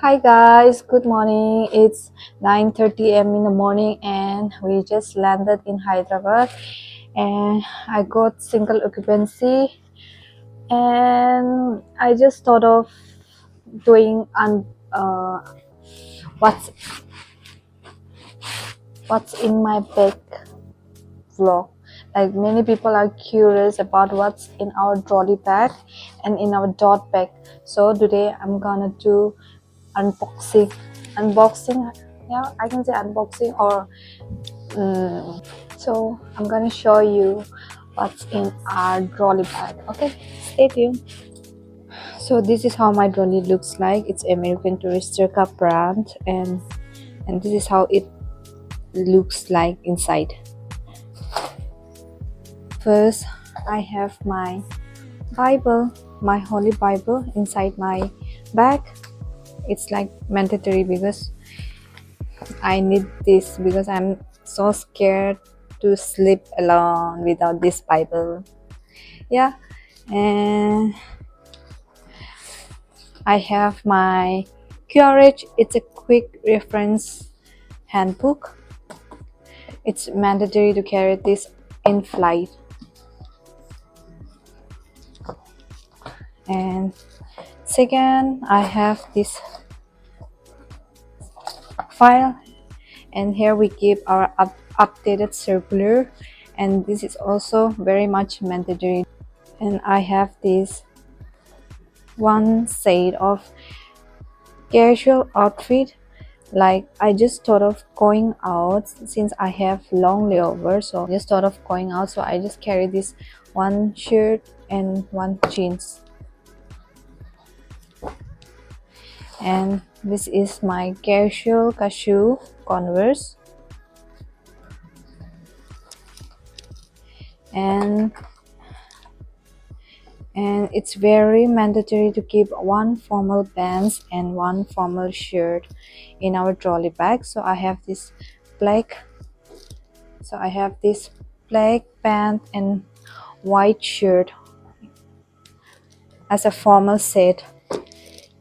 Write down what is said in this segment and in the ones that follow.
Hi guys, good morning. It's 9:30 a.m. in the morning and we just landed in Hyderabad and I got single occupancy and I just thought of doing what's in my bag vlog. Like many people are curious about what's in our trolley bag and in our dot bag. So today I'm gonna do unboxing, yeah, I can say unboxing or so I'm gonna show you what's in our trolley bag. Okay, stay tuned. So this is how my trolley looks like. It's American Tourister Cup brand, and this is how it looks like inside. First, I have my Bible, my Holy Bible inside my bag. It's like mandatory because I need this because I'm so scared to sleep alone without this Bible. Yeah, and I have my QRH. It's a quick reference handbook. It's mandatory to carry this in flight. And second, I have this file, and here we keep our updated circular, and this is also very much mandatory. And I have this one set of casual outfit, like I just thought of going out since I have long layover, so I just thought of going out, so I just carry this one shirt and one jeans. And this is my casual cashew Converse, and it's very mandatory to keep one formal pants and one formal shirt in our trolley bag. So I have this black pant and white shirt as a formal set,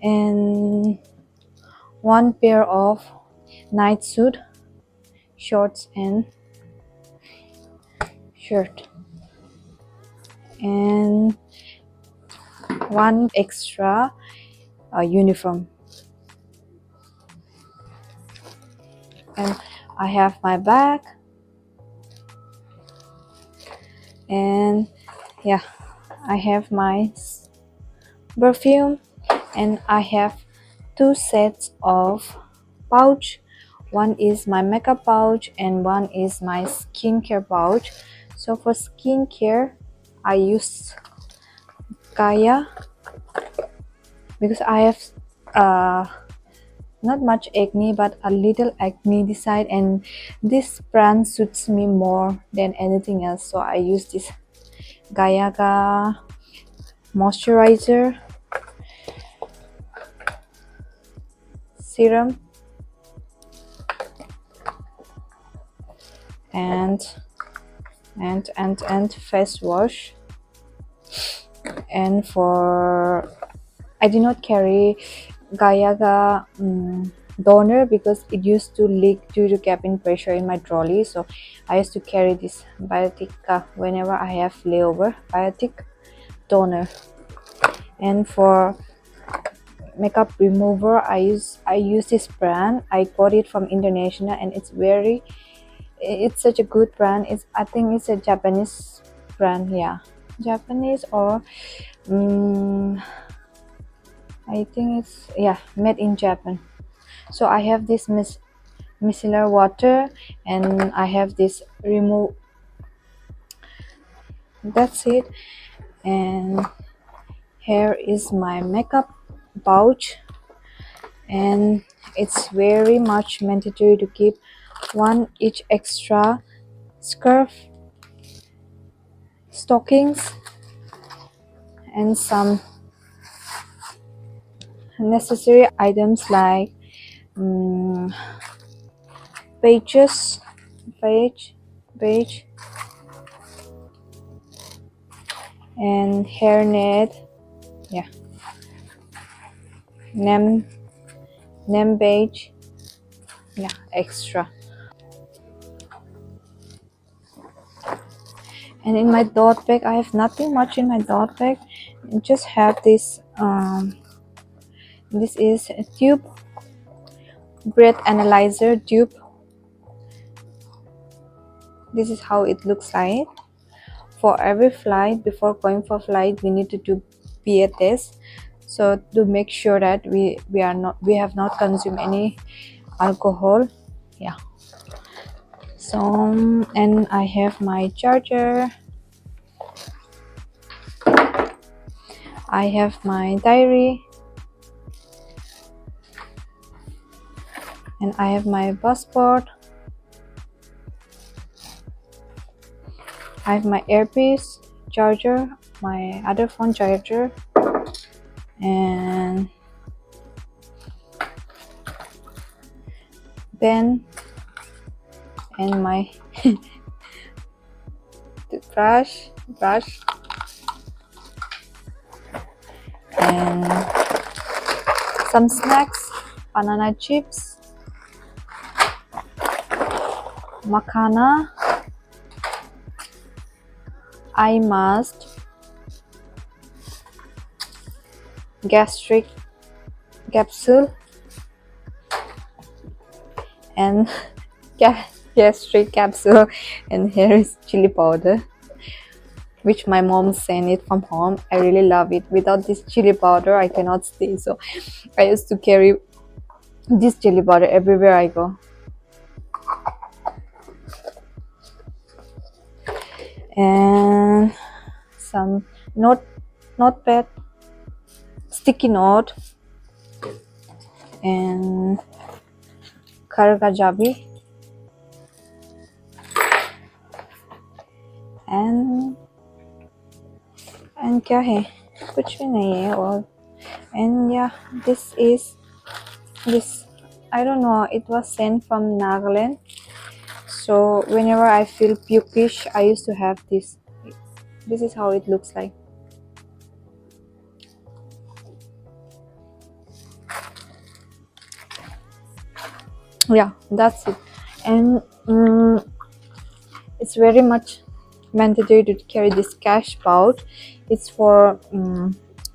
and one pair of night suit shorts and shirt, and one extra uniform. And I have my bag, and yeah, I have my perfume, and I have two sets of pouch. One is my makeup pouch and one is my skincare pouch. So for skincare I use Kaya because I have not much acne but a little acne this side, and this brand suits me more than anything else, so I use this Gayaga moisturizer serum and face wash. And for I did not carry Gayaga donor because it used to leak due to cabin pressure in my trolley, so I used to carry this biotic whenever I have layover, biotic toner. And for makeup remover I use this brand. I got it from Indonesia and it's such a good brand. I think it's a Japanese brand, yeah, Japanese or I think it's, yeah, made in Japan. So I have this micellar water, and I have this remove, that's it. And here is my makeup pouch, and it's very much mandatory to keep one each extra scarf, stockings, and some necessary items like pages, page, and hairnet, yeah. name name badge, yeah, extra. And in my dot bag, I have nothing much in my dot bag. I just have this. This is a tube, breath analyzer tube. This is how it looks like. For every flight, before going for flight, we need to do PA test. So to make sure that we have not consumed any alcohol. Yeah. So and I have my charger. I have my diary. And I have my passport. I have my earpiece charger, my other phone charger, and pen, and my brush, and some snacks, banana chips, makhana, eye mask, gastric capsule, and gastric capsule, and here is chili powder, which my mom sent it from home. I really love it. Without this chili powder, I cannot stay. So I used to carry this chili powder everywhere I go. And some notepad, sticky note, and kargajabi, and क्या है, कुछ भी नहीं है और and yeah, this I don't know, it was sent from Nagaland. So whenever I feel pukish, I used to have this. This is how it looks like. Yeah, that's it. And it's very much mandatory to carry this cash pouch. It's for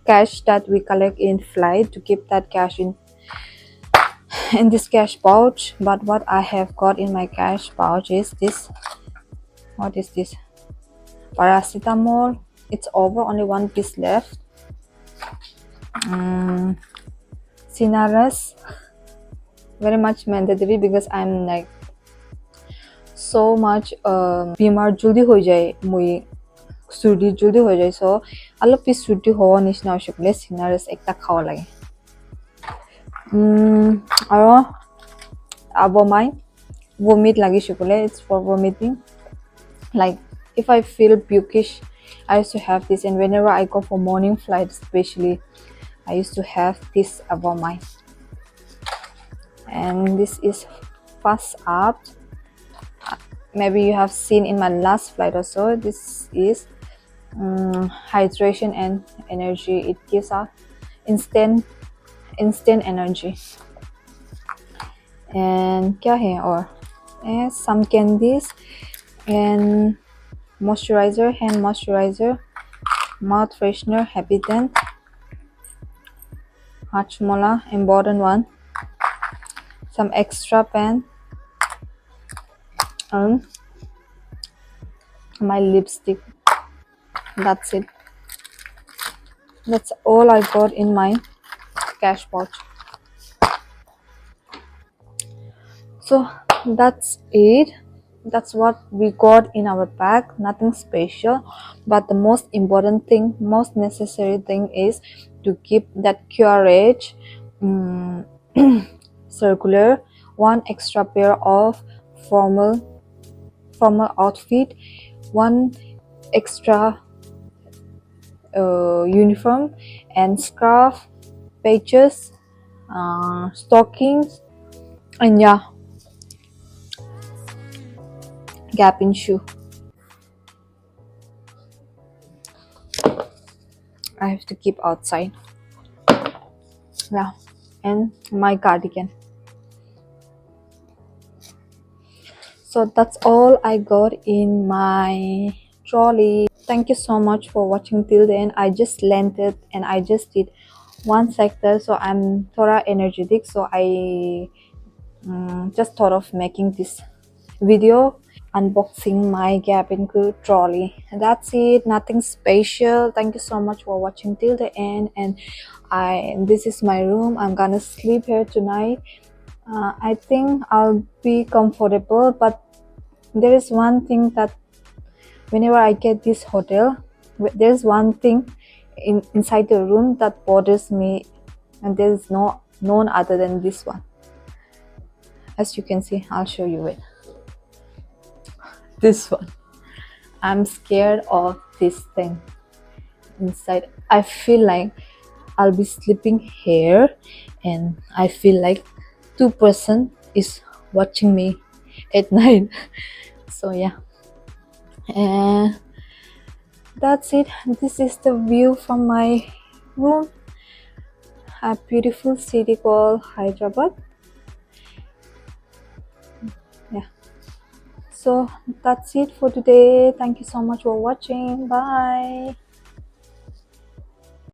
cash that we collect in flight, to keep that cash in this cash pouch. But what I have got in my cash pouch is this. What is this? Paracetamol. It's over, only one piece left. Sinaras, very much mandatory because I'm like so much bimar jodi hoi jay, mui surdi jodi hoi jay, so alop pi surdi howa nishina hoishikole Sinaras ekta khawa lage. Aro abomai vomit lagishikole, it's for vomiting. Like if I feel pukish, I used to have this, and whenever I go for morning flight especially, I used to have this abomai. And this is fast up. Maybe you have seen in my last flight or so. This is hydration and energy. It gives us instant energy. And kya hai or some candies and moisturizer, hand moisturizer, mouth freshener, Happy-Dent, Hachmola, important one, some extra pen, and my lipstick. That's it. That's all I got in my cash pouch. So that's it. That's what we got in our bag. Nothing special, but the most important thing, most necessary thing is to keep that courage circular, one extra pair of formal outfit, one extra uniform, and scarf, patches, stockings, and yeah, gap in shoe. I have to keep outside. Yeah. and my cardigan. So that's all I got in my trolley. Thank you so much for watching till the end. I just landed and I just did one sector, so I'm thorough energetic, so I just thought of making this video unboxing my cabin crew trolley. That's it, nothing special. Thank you so much for watching till the end. And this is my room. I'm gonna sleep here tonight. I think I'll be comfortable, but there is one thing that whenever I get this hotel, there's one thing inside the room that bothers me, and there is no none other than this one. As you can see, I'll show you it. This one. I'm scared of this thing inside. I feel like I'll be sleeping here, and I feel like 2% is watching me at night. So yeah, and that's it. This is the view from my room. A beautiful city called Hyderabad. Yeah. So that's it for today. Thank you so much for watching. Bye.